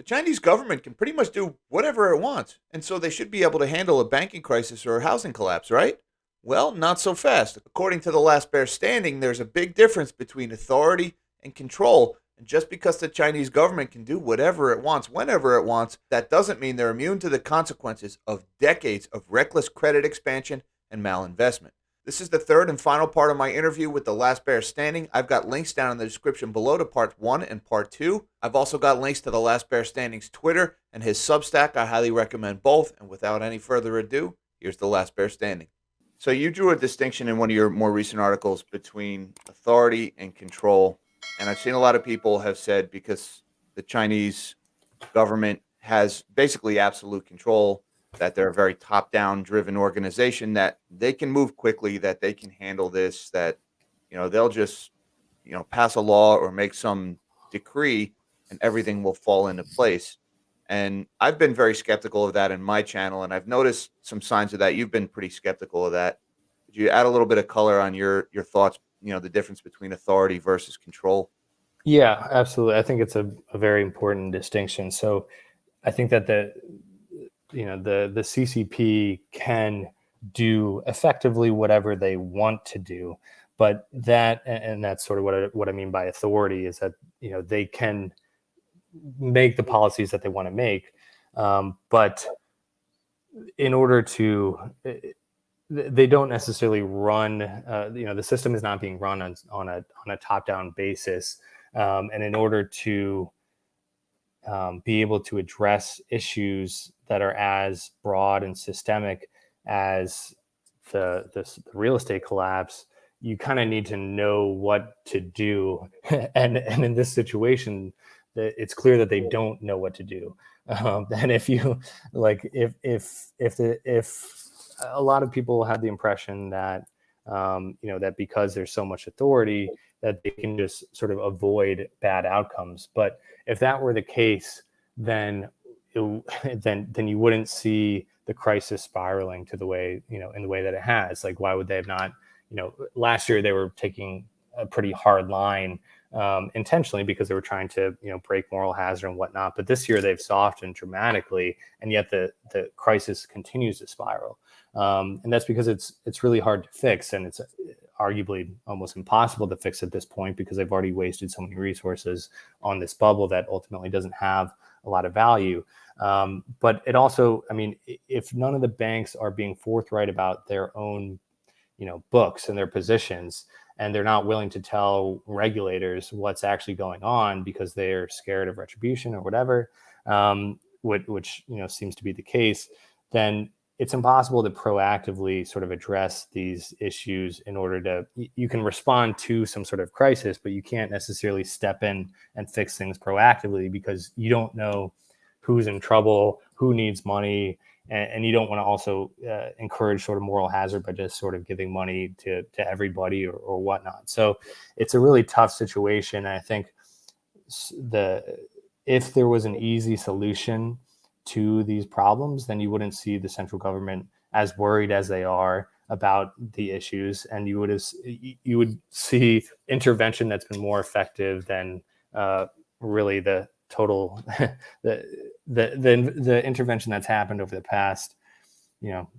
Chinese government can pretty much do whatever it wants, and so they should be able to handle a banking crisis or a housing collapse, right? Well, not so fast. According to the last bear standing, there's a big difference between authority and control. And just because the Chinese government can do whatever it wants, whenever it wants, that doesn't mean they're immune to the consequences of decades of reckless credit expansion and malinvestment. This is the third and final part of my interview with the last bear standing. I've got links down in the description below to part 1 and part 2. I've also got links to the last bear standing's Twitter and his Substack. I highly recommend both. And without any further ado, here's the last bear standing. So you drew a distinction in one of your more recent articles between authority and control. And I've seen a lot of people have said because the Chinese government has basically absolute control, that they're a very top-down driven organization, that they can move quickly, that they can handle this, that they'll just pass a law or make some decree and everything will fall into place. And I've been very skeptical of that in my channel, and I've noticed some signs of that. You've been pretty skeptical of that. Could you add a little bit of color on your thoughts, the difference between authority versus control? Yeah, absolutely. I think it's a very important distinction. So I think that the CCP can do effectively whatever they want to do, but that's sort of what I mean by authority, is that they can make the policies that they want to make, but in order to, they don't necessarily run. The system is not being run on a top-down basis, and in order to be able to address issues that are as broad and systemic as the real estate collapse, you kind of need to know what to do. and in this situation, it's clear that they don't know what to do. And if you if a lot of people have the impression that that because there's so much authority that they can just sort of avoid bad outcomes. But if that were the case, then then you wouldn't see the crisis spiraling to the way in the way that it has. Like, why would they have not? Last year they were taking a pretty hard line intentionally because they were trying to break moral hazard and whatnot. But this year they've softened dramatically, and yet the crisis continues to spiral. And that's because it's really hard to fix, and it's arguably almost impossible to fix at this point because they've already wasted so many resources on this bubble that ultimately doesn't have a lot of value. But it also, I mean, if none of the banks are being forthright about their own, books and their positions, and they're not willing to tell regulators what's actually going on because they're scared of retribution or whatever, which seems to be the case, then it's impossible to proactively sort of address these issues in order to, you can respond to some sort of crisis, but you can't necessarily step in and fix things proactively because you don't know who's in trouble, who needs money, and you don't want to also encourage sort of moral hazard by just sort of giving money to everybody or whatnot. So it's a really tough situation. And I think if there was an easy solution to these problems, then you wouldn't see the central government as worried as they are about the issues, and you would see intervention that's been more effective than really the total the intervention that's happened over the past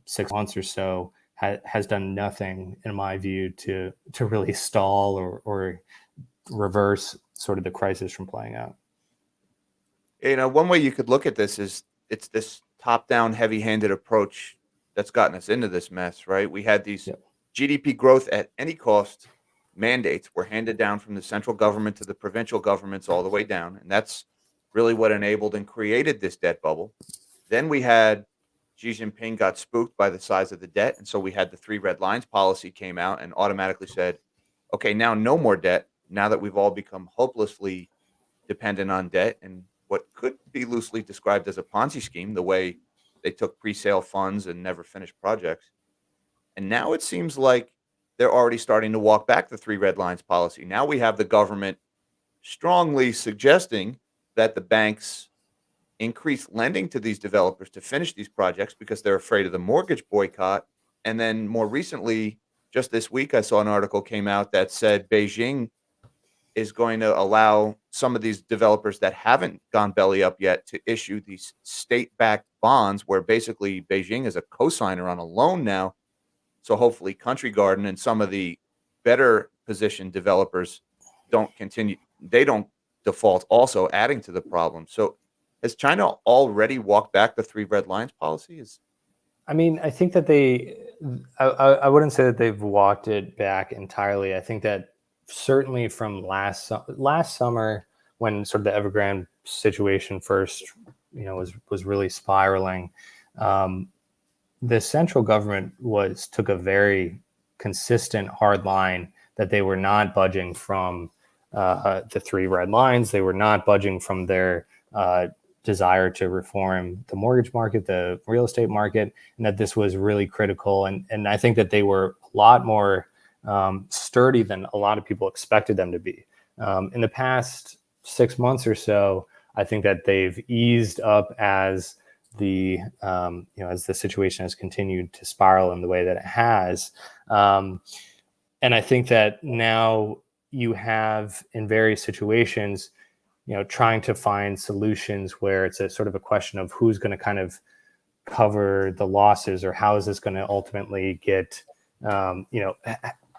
6 months or so has done nothing, in my view, to really stall or reverse sort of the crisis from playing out. One way you could look at this is it's this top-down, heavy-handed approach that's gotten us into this mess, right? We had these GDP growth at any cost mandates were handed down from the central government to the provincial governments all the way down, and that's really what enabled and created this debt bubble. Then we had Xi Jinping got spooked by the size of the debt, and so we had the 3 red lines policy came out and automatically said, okay, now no more debt, now that we've all become hopelessly dependent on debt, and what could be loosely described as a Ponzi scheme, the way they took pre-sale funds and never finished projects. And now it seems like they're already starting to walk back the 3 red lines policy. Now we have the government strongly suggesting that the banks increase lending to these developers to finish these projects because they're afraid of the mortgage boycott. And then more recently, just this week, I saw an article came out that said Beijing is going to allow some of these developers that haven't gone belly up yet to issue these state-backed bonds where basically Beijing is a cosigner on a loan now. So hopefully Country Garden and some of the better positioned developers don't continue, they don't default, also adding to the problem. So has China already walked back the three red lines policy? I mean, I think that I wouldn't say that they've walked it back entirely. I think that certainly from last summer, when sort of the Evergrande situation first, was really spiraling, the central government took a very consistent hard line that they were not budging from the three red lines. They were not budging from their desire to reform the mortgage market, the real estate market, and that this was really critical. And I think that they were a lot more sturdy than a lot of people expected them to be. In the past 6 months or so, I think that they've eased up as as the situation has continued to spiral in the way that it has. And I think that now you have, in various situations, trying to find solutions where it's a sort of a question of who's going to kind of cover the losses, or how is this going to ultimately get,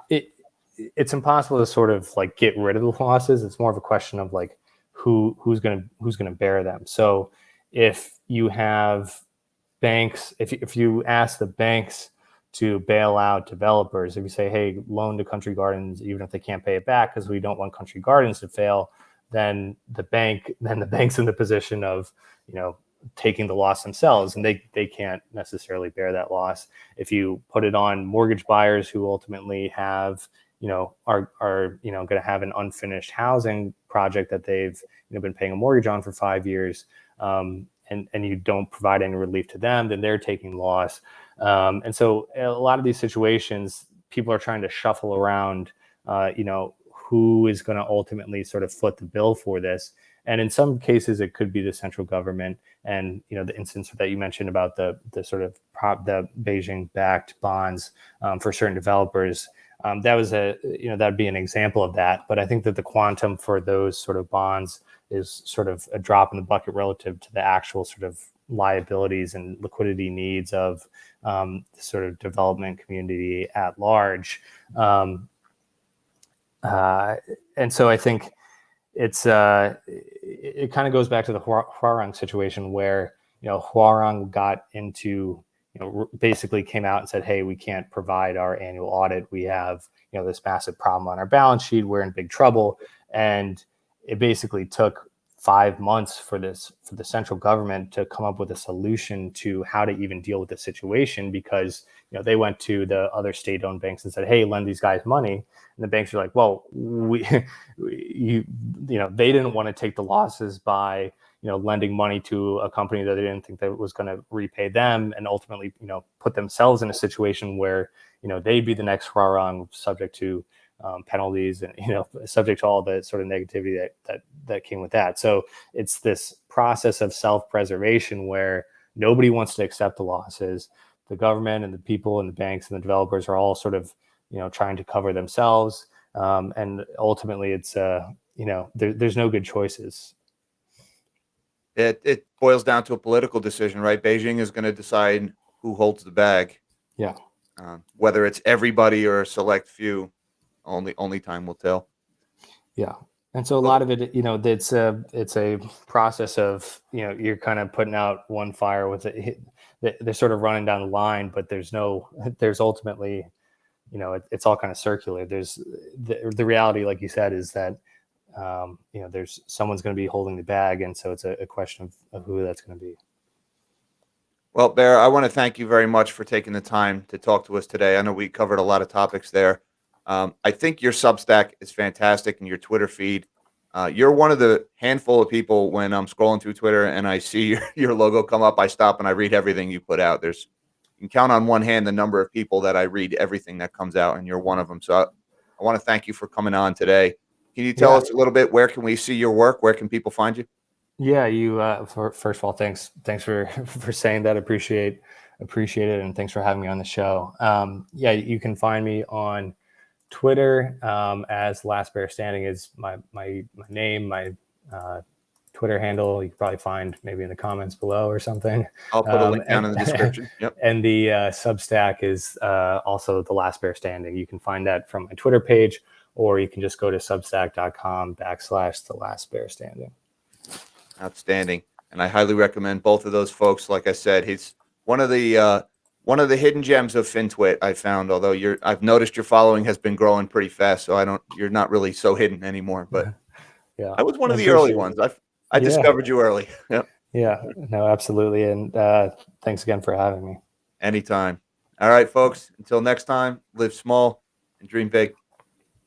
it's impossible to sort of like get rid of the losses. It's more of a question of like who's going to bear them. So if you have banks, if you ask the banks to bail out developers, if you say, hey, loan to Country Gardens, even if they can't pay it back because we don't want Country Gardens to fail, then the bank's in the position of, taking the loss themselves, and they can't necessarily bear that loss. If you put it on mortgage buyers who ultimately have, are going to have an unfinished housing project that they've been paying a mortgage on for 5 years, and you don't provide any relief to them, then they're taking loss. And so a lot of these situations, people are trying to shuffle around, who is going to ultimately sort of foot the bill for this. And in some cases, it could be the central government. And, the instance that you mentioned about the the Beijing-backed bonds for certain developers, that'd be an example of that. But I think that the quantum for those sort of bonds is sort of a drop in the bucket relative to the actual sort of liabilities and liquidity needs of the sort of development community at large. And so I think it kind of goes back to the Huarong situation where, Huarong got into, basically came out and said, hey, we can't provide our annual audit. We have, this massive problem on our balance sheet. We're in big trouble. And it basically took 5 months for the central government to come up with a solution to how to even deal with the situation, because they went to the other state-owned banks and said, hey, lend these guys money, and the banks are like, well, they didn't want to take the losses by lending money to a company that they didn't think that was going to repay them, and ultimately put themselves in a situation where they'd be the next Huarong, subject to penalties and subject to all the sort of negativity that came with that. So it's this process of self-preservation where nobody wants to accept the losses. The government and the people and the banks and the developers are all sort of trying to cover themselves, and ultimately it's there's no good choices. It boils down to a political decision, right? Beijing is going to decide who holds the bag. Yeah. Whether it's everybody or a select few, only time will tell. Yeah. And so a lot of it, it's a process of, you're kind of putting out one fire with it. They're sort of running down the line, but there's ultimately, it's all kind of circular. There's the reality, like you said, is that, there's someone's going to be holding the bag. And so it's a question of who that's going to be. Well, Bear, I want to thank you very much for taking the time to talk to us today. I know we covered a lot of topics there. I think your Substack is fantastic, and your Twitter feed. You're one of the handful of people, when I'm scrolling through Twitter and I see your logo come up, I stop and I read everything you put out. You can count on one hand the number of people that I read everything that comes out, and you're one of them. So I want to thank you for coming on today. Can you tell us a little bit, where can we see your work? Where can people find you? Yeah, first of all, thanks for saying that. Appreciate it, and thanks for having me on the show. You can find me on Twitter as Last Bear Standing is my name, my Twitter handle. You can probably find maybe in the comments below or something. I'll put a link down in the description. Yep. And the Substack is also The Last Bear Standing. You can find that from my Twitter page, or you can just go to substack.com/The Last Bear Standing. Outstanding. And I highly recommend both of those folks. Like I said, he's one of the hidden gems of FinTwit I found, although I've noticed your following has been growing pretty fast, so you're not really so hidden anymore. But yeah, I was one of the early ones. I discovered you early. Yep. Yeah, no, absolutely. And thanks again for having me. Anytime. All right, folks. Until next time, live small and dream big.